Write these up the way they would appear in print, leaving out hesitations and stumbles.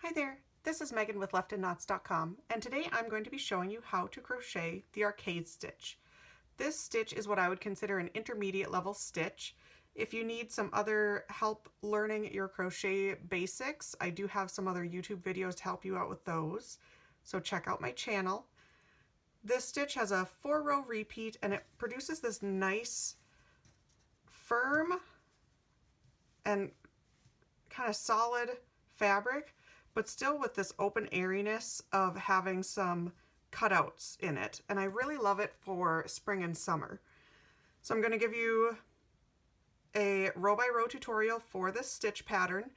Hi there, this is Megan with LeftInKnots.com, and today I'm going to be showing you how to crochet the arcade stitch. This stitch is what I would consider an intermediate level stitch. If you need some other help learning your crochet basics, I do have some other YouTube videos to help you out with those, so check out my channel. This stitch has a 4-row repeat and it produces this nice, firm, and kind of solid fabric, but still with this open airiness of having some cutouts in it. And I really love it for spring and summer. So I'm going to give you a row by row tutorial for this stitch pattern,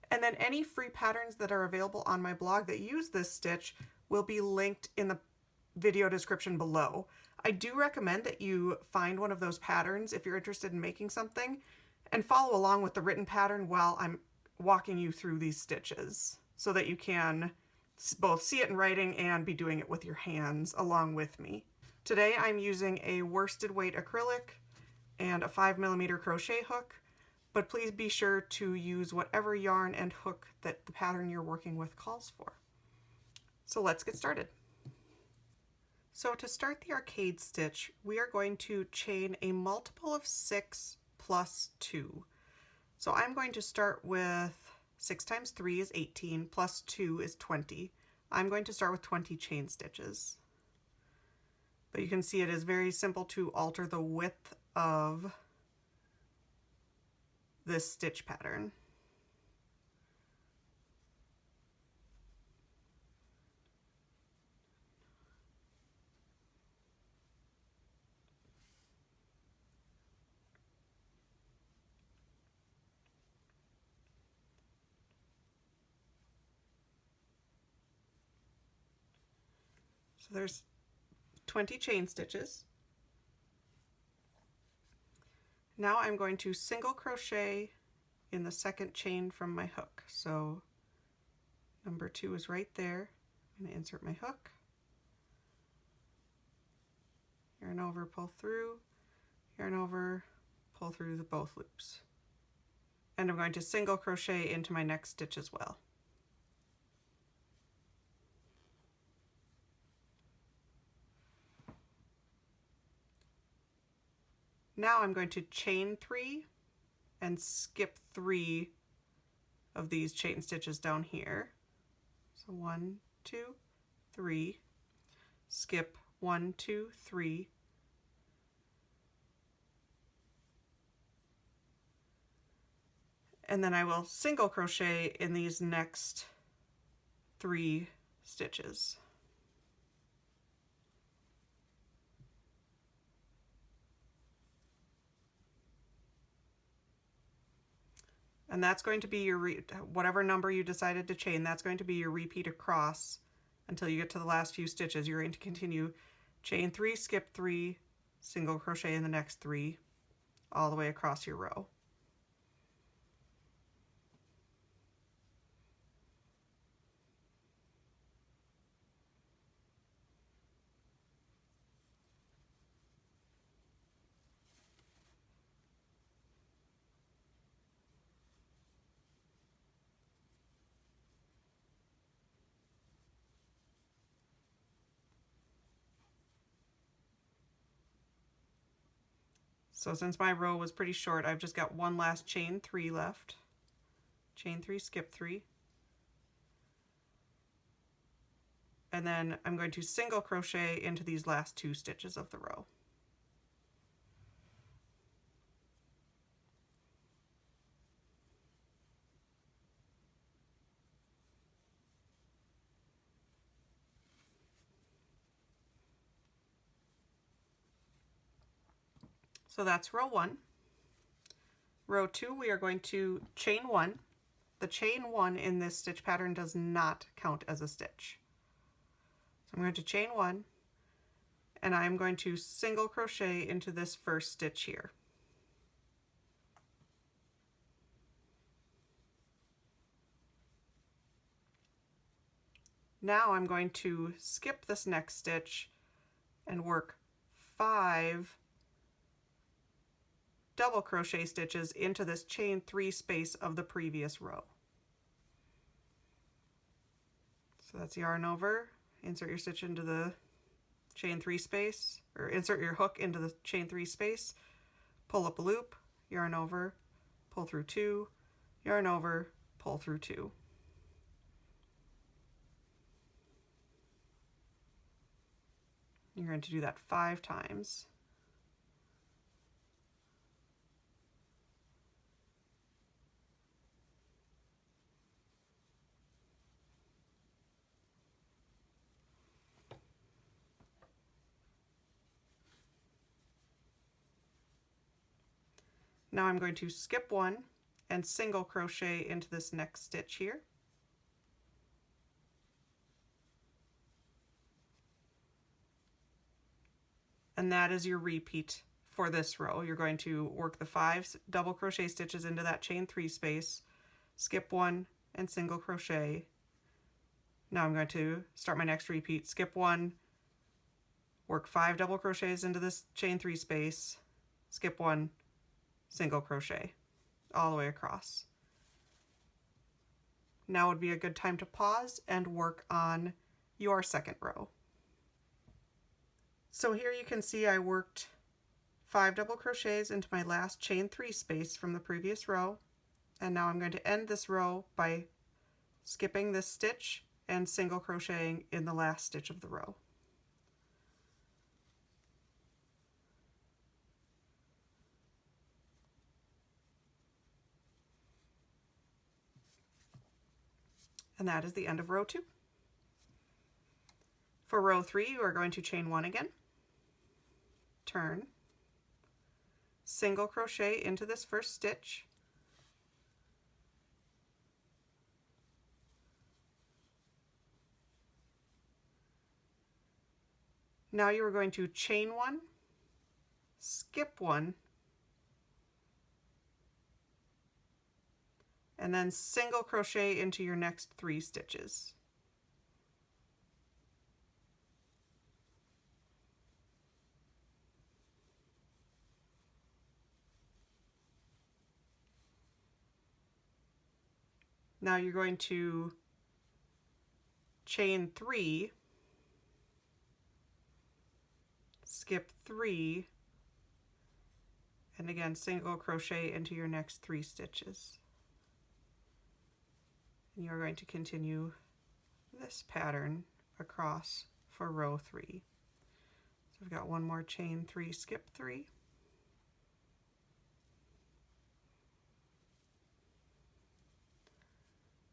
and then any free patterns that are available on my blog that use this stitch will be linked in the video description below. I do recommend that you find one of those patterns if you're interested in making something, and follow along with the written pattern while I'm walking you through these stitches, so that you can both see it in writing and be doing it with your hands along with me. Today I'm using a worsted weight acrylic and a 5mm crochet hook, but please be sure to use whatever yarn and hook that the pattern you're working with calls for. So let's get started. So to start the arcade stitch, we are going to chain a multiple of 6 plus 2. So I'm going to start with 6 times 3 is 18, plus 2 is 20. I'm going to start with 20 chain stitches. But you can see it is very simple to alter the width of this stitch pattern. So there's 20 chain stitches. Now I'm going to single crochet in the second chain from my hook. So number 2 is right there. I'm going to insert my hook, yarn over, pull through, yarn over, pull through the both loops. And I'm going to single crochet into my next stitch as well. Now I'm going to chain 3 and skip 3 of these chain stitches down here. So 1, 2, 3, skip 1, 2, 3, and then I will single crochet in these next 3 stitches. And that's going to be your, whatever number you decided to chain, that's going to be your repeat across until you get to the last few stitches. You're going to continue chain 3, skip 3, single crochet in the next 3, all the way across your row. So since my row was pretty short, I've just got one last chain 3 left. Chain 3, skip 3. And then I'm going to single crochet into these last 2 stitches of the row. So that's row 1. Row 2, we are going to chain 1. The chain 1 in this stitch pattern does not count as a stitch. So I'm going to chain 1, and I'm going to single crochet into this first stitch here. Now I'm going to skip this next stitch and work 5 double crochet stitches into this chain 3 space of the previous row. So that's yarn over, insert your stitch into the chain 3 space, or insert your hook into the chain 3 space, pull up a loop, yarn over, pull through 2, yarn over, pull through 2. You're going to do that 5 times. Now I'm going to skip 1 and single crochet into this next stitch here. And that is your repeat for this row. You're going to work the 5 double crochet stitches into that chain 3 space, skip 1 and single crochet. Now I'm going to start my next repeat, skip 1, work 5 double crochets into this chain 3 space, skip 1, single crochet all the way across. Now would be a good time to pause and work on your second row. So here you can see I worked 5 double crochets into my last chain 3 space from the previous row, and now I'm going to end this row by skipping this stitch and single crocheting in the last stitch of the row. And that is the end of row 2. For row 3, you are going to chain 1 again, turn, single crochet into this first stitch, now you are going to chain 1, skip 1, and then single crochet into your next 3 stitches. Now you're going to chain 3, skip 3, and again single crochet into your next 3 stitches. And you're going to continue this pattern across for row 3. So I've got one more chain 3, skip 3,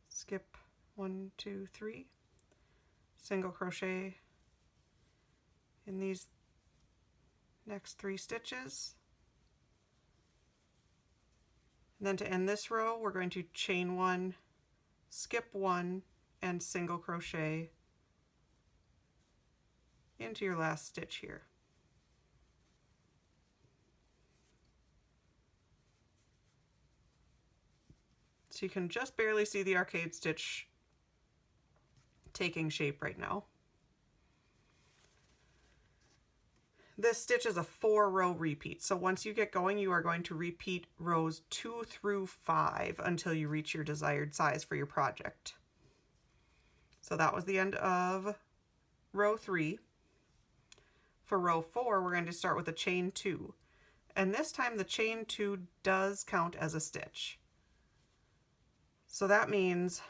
skip 1, 2, 3, single crochet in these next 3 stitches. And then to end this row, we're going to chain 1, skip 1, and single crochet into your last stitch here. So you can just barely see the arcade stitch taking shape right now. This stitch is a 4-row repeat, so once you get going, you are going to repeat rows 2 through 5 until you reach your desired size for your project. So that was the end of row 3. For row 4, we're going to start with a chain 2, and this time the chain 2 does count as a stitch. So that means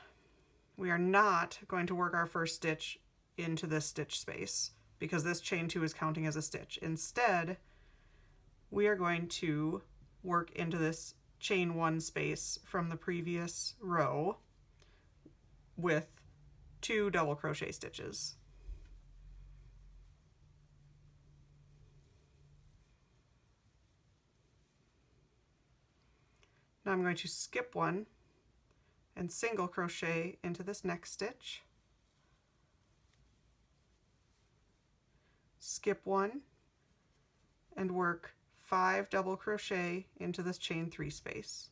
we are not going to work our first stitch into this stitch space, because this chain 2 is counting as a stitch. Instead, we are going to work into this chain 1 space from the previous row with 2 double crochet stitches. Now I'm going to skip 1 and single crochet into this next stitch, skip 1, and work 5 double crochet into this chain 3 space.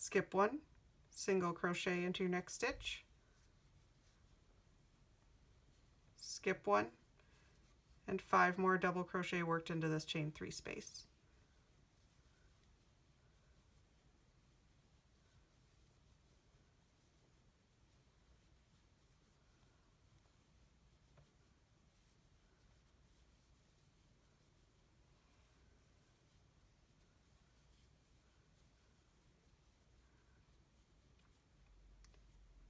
skip one, single crochet into your next stitch, skip one, and 5 more double crochet worked into this chain 3 space.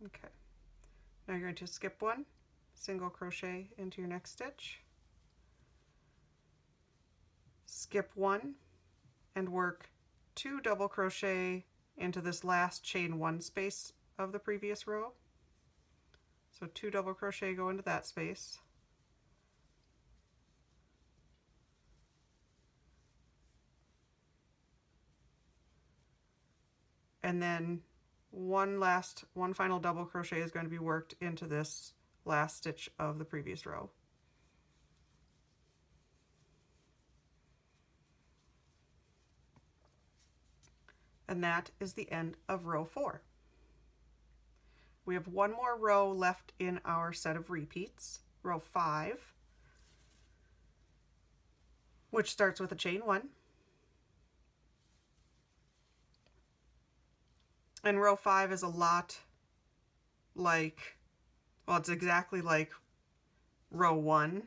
Okay, now you're going to skip one, single crochet into your next stitch, skip one, and work 2 double crochet into this last chain 1 space of the previous row. So 2 double crochet go into that space. And then one final double crochet is going to be worked into this last stitch of the previous row. And that is the end of row 4. We have one more row left in our set of repeats, row 5, which starts with a chain 1. And row 5 is a lot like, well, it's exactly like row 1,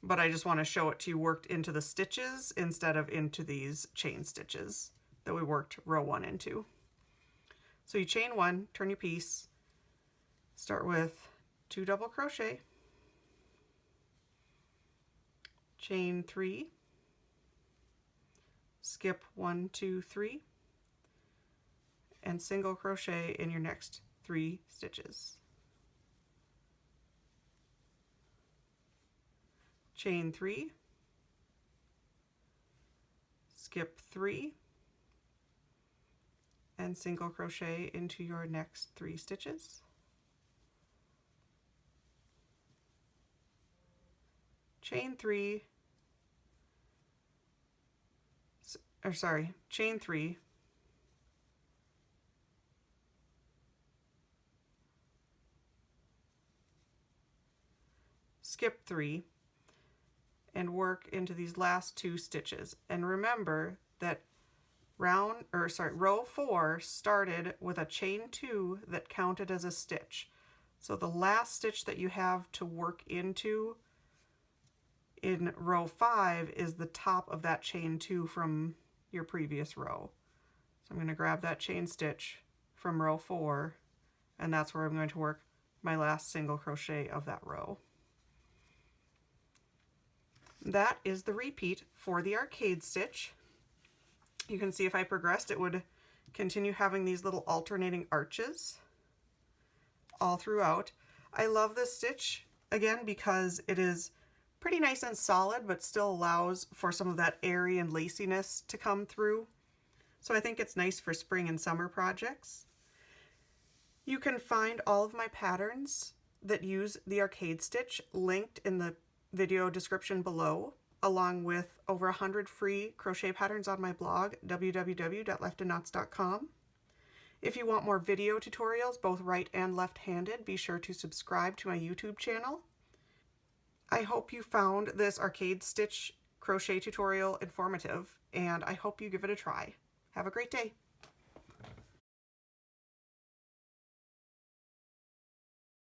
but I just want to show it to you worked into the stitches instead of into these chain stitches that we worked row 1 into. So you chain 1, turn your piece, start with 2 double crochet, chain 3, skip 1, 2, 3, and single crochet in your next 3 stitches. Chain 3, skip 3, and single crochet into your next 3 stitches. Chain 3, chain 3, skip 3, and work into these last 2 stitches. And remember that row 4 started with a chain 2 that counted as a stitch. So the last stitch that you have to work into in row 5 is the top of that chain 2 from your previous row. So I'm going to grab that chain stitch from row 4, and that's where I'm going to work my last single crochet of that row. That is the repeat for the arcade stitch. You can see if I progressed, it would continue having these little alternating arches all throughout. I love this stitch, again, because it is pretty nice and solid, but still allows for some of that airy and laciness to come through. So I think it's nice for spring and summer projects. You can find all of my patterns that use the arcade stitch linked in the video description below, along with over 100 free crochet patterns on my blog, www.leftandknots.com. If you want more video tutorials, both right and left-handed, be sure to subscribe to my YouTube channel. I hope you found this arcade stitch crochet tutorial informative, and I hope you give it a try. Have a great day.